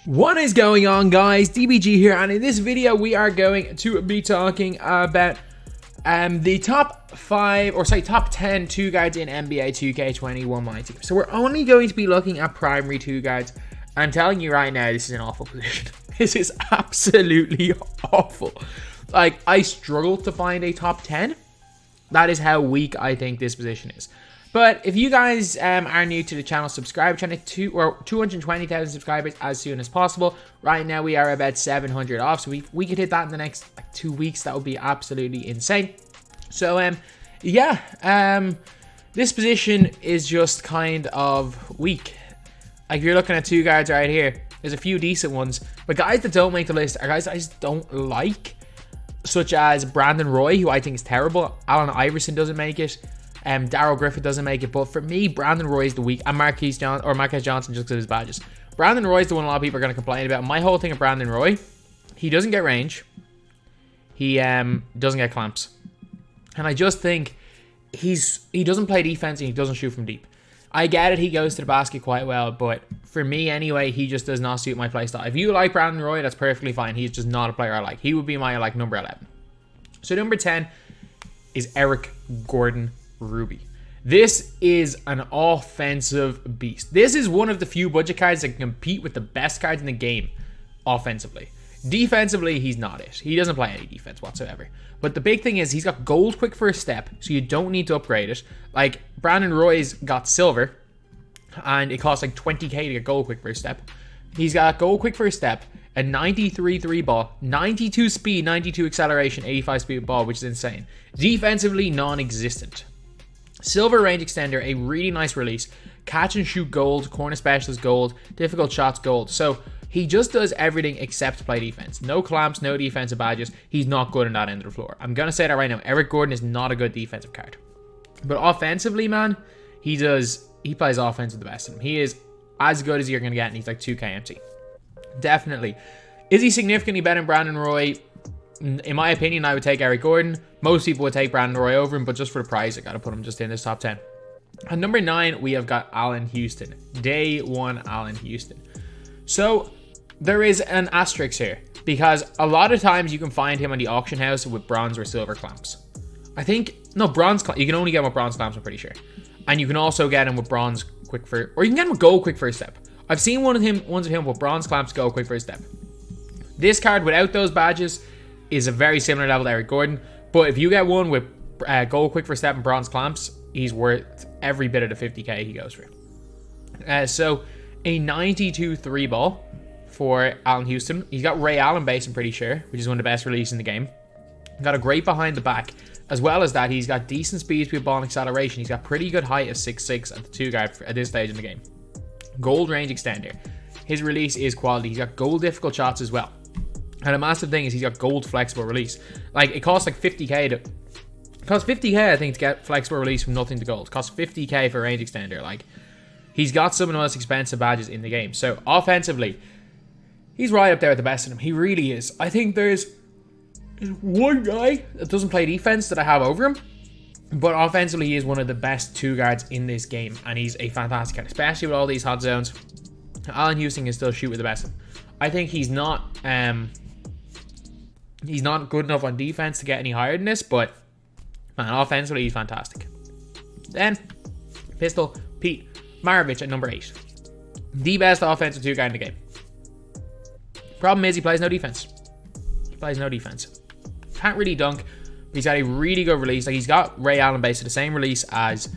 What is going on, guys? DBG here, and in this video we are going to be talking about the top 10 2 guards in NBA 2K21 MyTEAM. So we're only going to be looking at primary 2 guards. I'm telling you right now, this is an awful position. This is absolutely awful. Like, I struggled to find a top 10. That is how weak I think this position is. But if you guys are new to the channel, subscribe. Trying to 220,000 subscribers as soon as possible. Right now we are about 700 off, so we could hit that in the next 2 weeks. That would be absolutely insane. So this position is just kind of weak. Like, if you're looking at 2 guards right here, there's a few decent ones, but guys that don't make the list are guys I just don't like, such as Brandon Roy, who I think is terrible. Allen Iverson doesn't make it. Daryl Griffith doesn't make it, but for me, Brandon Roy is the weak, and Marquise Johnson just because of his badges. Brandon Roy is the one a lot of people are going to complain about. My whole thing of Brandon Roy, he doesn't get range, he doesn't get clamps, and I just think he doesn't play defense and he doesn't shoot from deep. I get it, he goes to the basket quite well, but for me anyway, he just does not suit my playstyle. If you like Brandon Roy, that's perfectly fine. He's just not a player I like. He would be my number 11. So number 10 is Eric Gordon Ruby. This is an offensive beast. This is one of the few budget cards that can compete with the best cards in the game offensively. Defensively, he's not it. He doesn't play any defense whatsoever. But the big thing is he's got gold quick first step, so you don't need to upgrade it. Like, Brandon Roy's got silver, and it costs like 20k to get gold quick first step. He's got gold quick first step, a 93 3 ball, 92 speed, 92 acceleration, 85 speed ball, which is insane. Defensively, non-existent. Silver range extender, a really nice release. Catch and shoot gold, corner specialist gold, difficult shots gold. So he just does everything except play defense. No clamps, no defensive badges. He's not good in that end of the floor. I'm going to say that right now. Eric Gordon is not a good defensive card. But offensively, man, he plays offense with the best of them. He is as good as you're going to get, and he's like 2k empty. Definitely. Is he significantly better than Brandon Roy? In my opinion, I would take Eric Gordon. Most people would take Brandon Roy over him, but just for the price, I got to put him just in this top 10. At number 9, we have got Allan Houston. Day 1 Allan Houston. So there is an asterisk here, because a lot of times you can find him on the auction house with bronze or silver clamps. I think, no, bronze clamps. You can only get him with bronze clamps, I'm pretty sure. And you can also get him with bronze quick first, or you can get him with gold quick first step. I've seen ones of him with bronze clamps, gold quick first step. This card without those badges is a very similar level to Eric Gordon, but if you get one with gold quick first step and bronze clamps, he's worth every bit of the 50k he goes for. So a 92 3 ball for Allan Houston. He's got Ray Allen base, I'm pretty sure, which is one of the best releases in the game. Got a great behind the back. As well as that, he's got decent speed, ball, and acceleration. He's got pretty good height of 6'6" at the 2 guard at this stage in the game. Gold range extender. His release is quality. He's got gold difficult shots as well. And a massive thing is he's got gold flexible release. Like, it costs like 50k to... It costs 50k, I think, to get flexible release from nothing to gold. It costs 50k for range extender. Like, he's got some of the most expensive badges in the game. So, offensively, he's right up there with the best of them. He really is. I think there's one guy that doesn't play defense that I have over him. But offensively, he is one of the best 2 guards in this game. And he's a fantastic card, especially with all these hot zones. Allan Houston can still shoot with the best of them. I think he's not good enough on defense to get any higher than this, but man, offensively, he's fantastic. Then, Pistol Pete Maravich at number 8. The best offensive 2 guy in the game. Problem is, he plays no defense. He plays no defense. Can't really dunk, but he's got a really good release. Like, he's got Ray Allen base, the same release as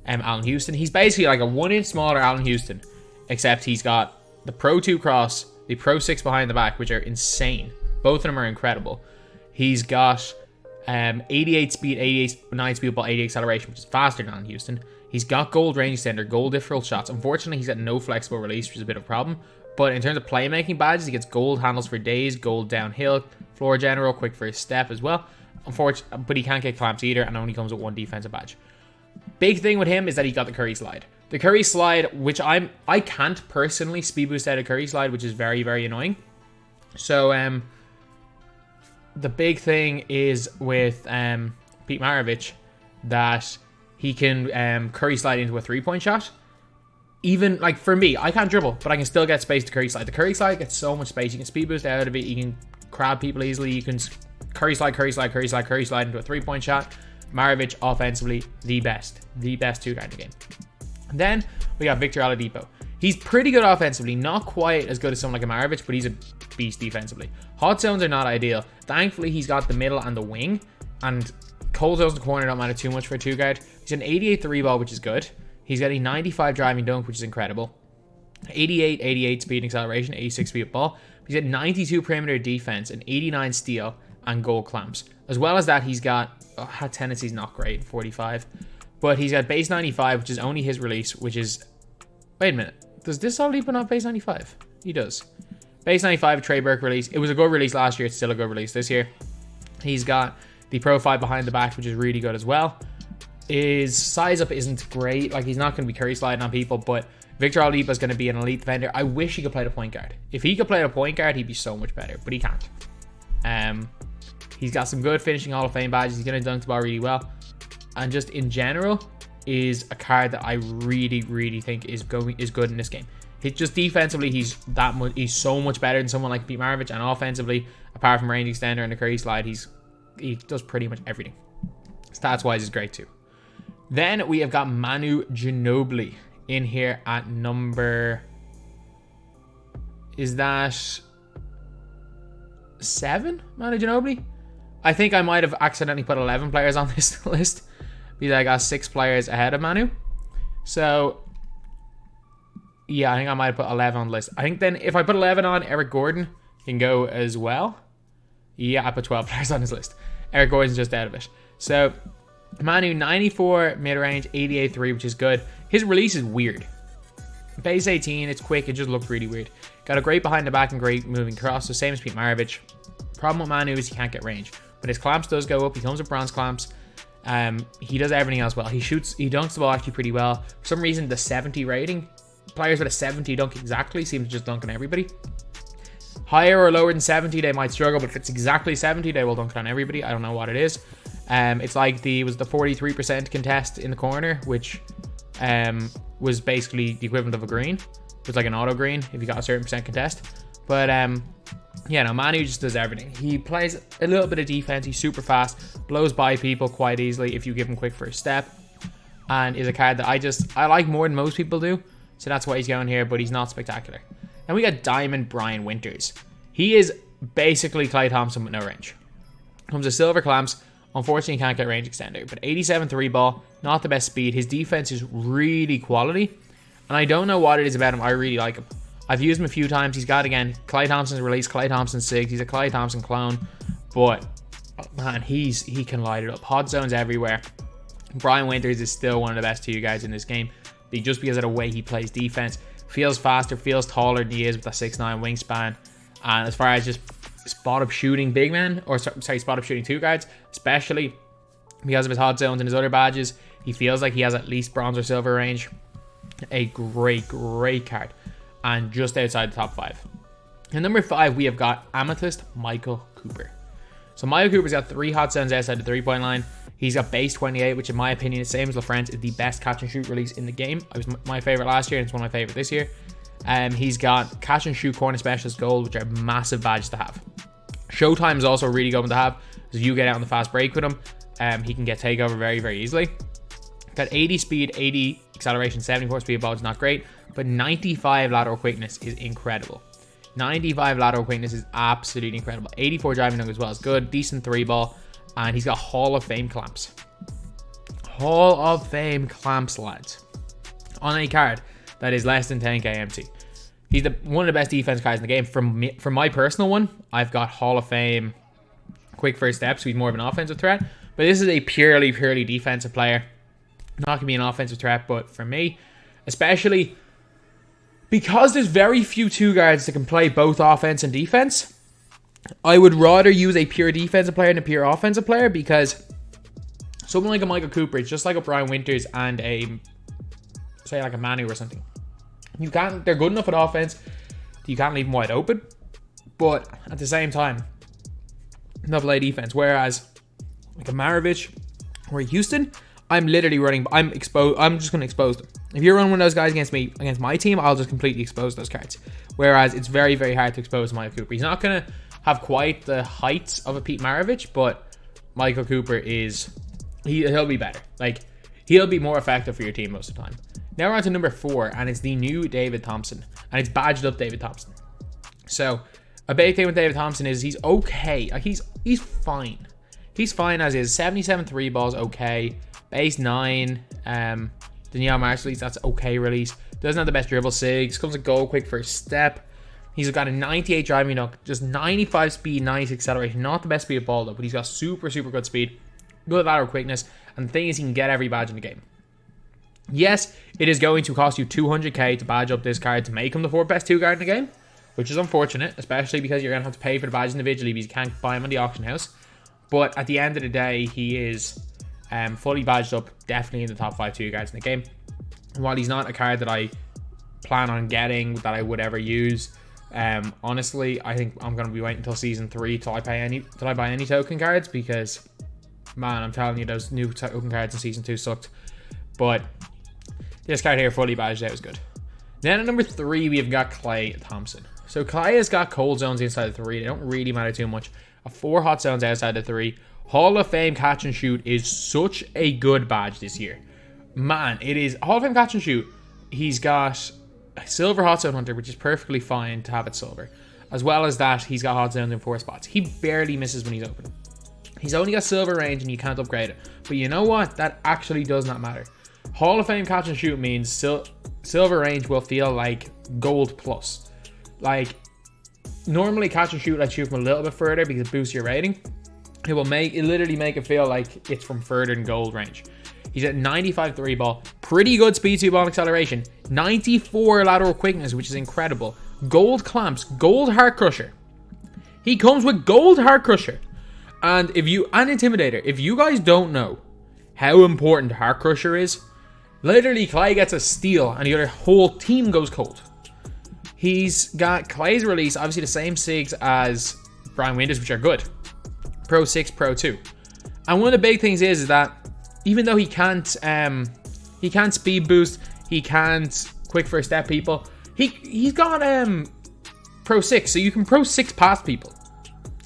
Allan Houston. He's basically like a 1 inch smaller Allan Houston, except he's got the Pro 2 cross, the Pro 6 behind the back, which are insane. Both of them are incredible. He's got 88 speed, 89 speed ball, 80 acceleration, which is faster than Allan Houston. He's got gold range extender, gold differential shots. Unfortunately, he's got no flexible release, which is a bit of a problem. But in terms of playmaking badges, he gets gold handles for days, gold downhill, floor general, quick first step as well. Unfortunately, but he can't get clamps either, and only comes with 1 defensive badge. Big thing with him is that he got the Curry slide. The Curry slide, which I can't personally speed boost out a Curry slide, which is very, very annoying. So, the big thing is with Pete Maravich that he can Curry slide into a 3-point shot. even like for me, I can't dribble, but I can still get space to Curry slide. The Curry slide gets so much space. You can speed boost out of it. You can crowd people easily. You can Curry slide into a 3-point shot. Maravich offensively, the best 2-guy in the game. And then we got Victor Oladipo. He's pretty good offensively, not quite as good as someone like a Maravich, but he's a beast defensively. Hot zones are not ideal. Thankfully, he's got the middle and the wing, and cold zones in the corner don't matter too much for a 2-guard. He's an 88 3-ball, which is good. He's got a 95 driving dunk, which is incredible. 88 speed and acceleration, 86 speed of ball. He's got 92 perimeter defense, and 89 steal and goal clamps. As well as that, he's got tendencies not great, 45. But he's got base 95, which is only his release, which is... Wait a minute. Does this Oladipo not base 95? He does. Base 95 Trey Burke release. It was a good release last year. It's still a good release this year. He's got the Pro 5 behind the back, which is really good as well. His size up isn't great. Like, he's not going to be Curry sliding on people, but Victor Oladipo is going to be an elite defender. I wish he could play the point guard. If he could play the point guard, he'd be so much better, but he can't. He's got some good finishing Hall of Fame badges. He's going to dunk the ball really well. And just in general, is a card that I really think is good in this game. Just defensively, he's so much better than someone like Pete Maravich, and offensively, apart from range extender and the Curry slide, he does pretty much everything. Stats wise, is great too. Then we have got Manu Ginobili in here at number... Is that 7? Manu Ginobili? I think I might have accidentally put 11 players on this list, because I got 6 players ahead of Manu. So, yeah, I think I might have put 11 on the list. I think then if I put 11 on, Eric Gordon can go as well. Yeah, I put 12 players on his list. Eric Gordon's just out of it. So, Manu, 94 mid-range, 88 3, which is good. His release is weird. Base 18, it's quick, it just looked really weird. Got a great behind the back and great moving cross, so same as Pete Maravich. Problem with Manu is he can't get range. But his clamps does go up. He comes with bronze clamps. He does everything else well. He dunks the ball actually pretty well. For some reason, the 70 rating, players with a 70 dunk exactly seem to just dunk on everybody. Higher or lower than 70, they might struggle, but if it's exactly 70, they will dunk it on everybody. I don't know what it is. It's like the 43% contest in the corner, which was basically the equivalent of a green. It was like an auto green if you got a certain percent contest. But yeah, no, Manu just does everything. He plays a little bit of defense. He's super fast, blows by people quite easily if you give him quick first step, and is a card that I like more than most people do. So that's why he's going here, but he's not spectacular. And we got Diamond Brian Winters. He is basically Klay Thompson with no range. Comes with silver clamps. Unfortunately, can't get range extender, but 87 3-ball, not the best speed. His defense is really quality, and I don't know what it is about him. I really like him. I've used him a few times. He's got, again, Klay Thompson's release, Klay Thompson's SIG. He's a Klay Thompson clone, but man, he can light it up. Hot zones everywhere. Brian Winters is still one of the best 2 guys in this game, just because of the way he plays defense. Feels faster, feels taller than he is with that 6'9" wingspan. And as far as just spot-up shooting big men, or sorry, spot-up shooting 2 guards, especially because of his hot zones and his other badges, he feels like he has at least bronze or silver range. A great card. And just outside the top 5. And number 5, we have got Amethyst Michael Cooper. So Michael Cooper's got 3 hot zones outside the 3-point line. He's got base 28, which in my opinion, the same as LaFrance, is the best catch and shoot release in the game. It was my favorite last year, and it's one of my favorite this year. He's got catch and shoot corner specialist gold, which are massive badges to have. Showtime is also really good one to have, because if you get out on the fast break with him, he can get takeover very easily. Got 80 speed, 80 acceleration, 74 speed ball is not great, but 95 lateral quickness is incredible. 95 lateral quickness is absolutely incredible. 84 driving dunk as well is good, decent 3-ball, and he's got Hall of Fame clamps. Hall of Fame clamps, lads. On a card that is less than 10k MT. He's one of the best defense guys in the game. From my personal one, I've got Hall of Fame quick first steps, so he's more of an offensive threat. But this is a purely defensive player. Not going to be an offensive threat, but for me, especially because there's very few 2 guards that can play both offense and defense, I would rather use a pure defensive player than a pure offensive player, because someone like a Michael Cooper, it's just like a Brian Winters and say like a Manu or something. They're good enough at offense, you can't leave them wide open, but at the same time, not play defense. Whereas like a Maravich or a Houston, I'm literally running. I'm just going to expose them. If you're running one of those guys against me, against my team, I'll just completely expose those cards. Whereas it's very, very hard to expose Michael Cooper. He's not going to have quite the heights of a Pete Maravich, but Michael Cooper is, he'll be better. Like, he'll be more effective for your team most of the time. Now we're on to number 4, and it's the new David Thompson. And it's badged up David Thompson. So, a big thing with David Thompson is he's okay. Like, he's fine. He's fine as is. 77 3 balls, okay. Base 9. Danielle Marsh release, that's okay release. Doesn't have the best dribble sigs. Comes with goal quick first step. He's got a 98 driving dunk, just 95 speed, 96 acceleration. Not the best speed of ball though, but he's got super, super good speed. Good lateral quickness. And the thing is, he can get every badge in the game. Yes, it is going to cost you 200k to badge up this card to make him the 4th best 2 guard in the game, which is unfortunate, especially because you're going to have to pay for the badges individually because you can't buy them on the auction house. But at the end of the day, he is fully badged up, definitely in the top 5 2 guards in the game. And while he's not a card that I plan on getting, that I would ever use, honestly, I think I'm going to be waiting until Season 3 till I buy any token cards, because, man, I'm telling you, those new token cards in Season 2 sucked. But this card here, fully badged out, is good. Then at number 3, we've got Klay Thompson. So Klay has got cold zones inside the 3. They don't really matter too much. 4 hot zones outside the 3. Hall of Fame catch and shoot is such a good badge this year. Man, it is. Hall of Fame catch and shoot. He's got a silver hot zone hunter, which is perfectly fine to have it silver. As well as that, he's got hot zones in 4 spots. He barely misses when he's open. He's only got silver range and you can't upgrade it. But you know what? That actually does not matter. Hall of Fame catch and shoot means silver range will feel like gold plus. Like, normally catch and shoot lets you from a little bit further because it boosts your rating. It will literally make it feel like it's from further than gold range. He's at 95 3 ball, pretty good speed 2 ball acceleration, 94 lateral quickness, which is incredible. Gold clamps, gold heart crusher. He comes with gold heart crusher. And intimidator. If you guys don't know how important heart crusher is, literally Klay gets a steal and the other whole team goes cold. He's got Klay's release, obviously the same SIGs as Brian Winters, which are good. Pro 6, Pro 2. And one of the big things is that even though he can't speed boost, he can't quick first step people, he's got Pro 6, so you can Pro 6 past people.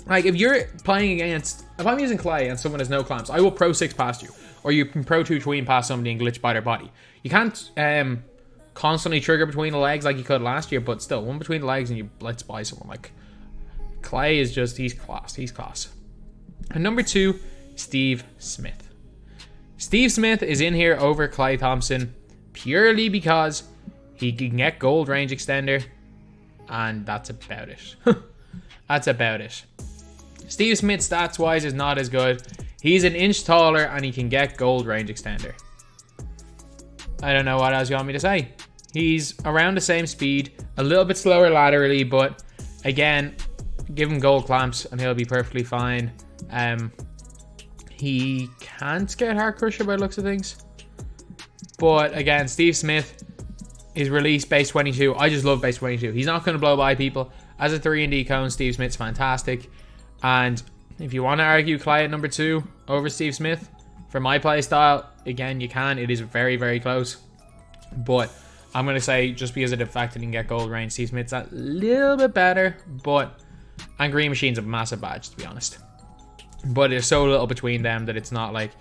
Like, if I'm using Klay and someone has no clamps, I will Pro 6 past you. Or you can Pro 2 tween past somebody and glitch by their body. You can't constantly trigger between the legs like you could last year, but still, one between the legs and you blitz by someone. Like, Klay is just, he's class. And number 2, Steve Smith. Steve Smith is in here over Klay Thompson purely because he can get gold range extender, and that's about it. That's about it. Steve Smith stats wise is not as good. He's an inch taller and he can get gold range extender. I don't know what else you want me to say. He's around the same speed, a little bit slower laterally, but again, give him gold clamps and he'll be perfectly fine. He can't get Heart Crusher by the looks of things. But again, Steve Smith is released base 22. I just love base 22. He's not going to blow by people. As a 3&D cone, Steve Smith's fantastic. And if you want to argue Klay at number 2 over Steve Smith, for my play style, again, you can. It is very, very close. But I'm going to say, just because of the fact that he can get gold range, Steve Smith's a little bit better. And Green Machine's a massive badge, to be honest. But there's so little between them that it's not like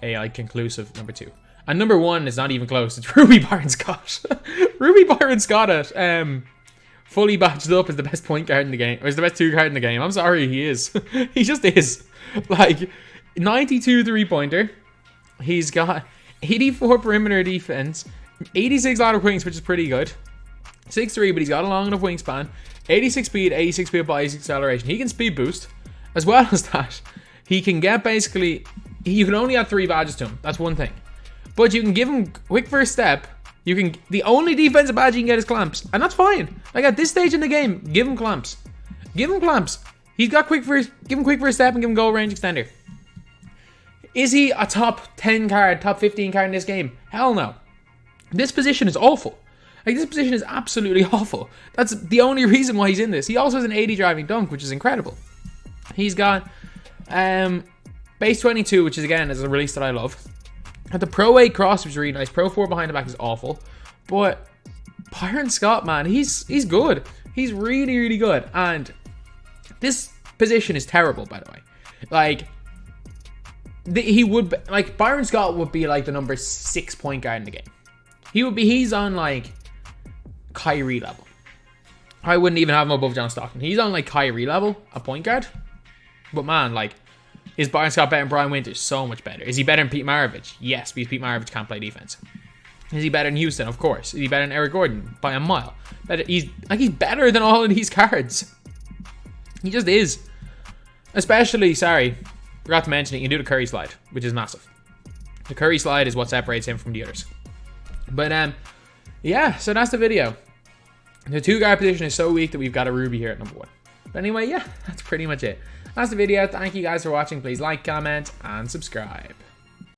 a conclusive number 2. And number 1 is not even close. It's Ruby Byron Scott. Ruby Byron Scott at fully badged up is the best point guard in the game. Or is the best 2 guard in the game. I'm sorry, he is. He just is. Like, 92 3-pointer. He's got 84 perimeter defense. 86 lateral wings, which is pretty good. 6'3", but he's got a long enough wingspan. 86 speed, 86 speed by acceleration. He can speed boost. As well as that, he can get basically... You can only add 3 badges to him. That's one thing. But you can give him quick first step. The only defensive badge you can get is clamps. And that's fine. Like, at this stage in the game, give him clamps. Give him clamps. He's got quick first... Give him quick first step and give him goal range extender. Is he a top 10 card, top 15 card in this game? Hell no. This position is awful. Like, this position is absolutely awful. That's the only reason why he's in this. He also has an 80 driving dunk, which is incredible. He's got base 22, which is, again, is a release that I love. At the Pro 8 cross, which is really nice. Pro 4 behind the back is awful. But Byron Scott, man, he's good. He's really, really good. And this position is terrible, by the way. Like, he would be, like, Byron Scott would be like the number 6 point guard in the game. He's on like Kyrie level. I wouldn't even have him above John Stockton. He's on like Kyrie level, a point guard. But man, like, is Byron Scott better than Brian Winters? So much better. Is he better than Pete Maravich? Yes, because Pete Maravich can't play defense. Is he better than Houston? Of course. Is he better than Eric Gordon? By a mile. He's better than all of these cards. He just is. Especially, forgot to mention it, you can do the Curry slide, which is massive. The Curry slide is what separates him from the others. But, yeah, so that's the video. The 2-guard position is so weak that we've got a Ruby here at number 1. But anyway, yeah, that's pretty much it. That's the video. Thank you guys for watching. Please like, comment, and subscribe.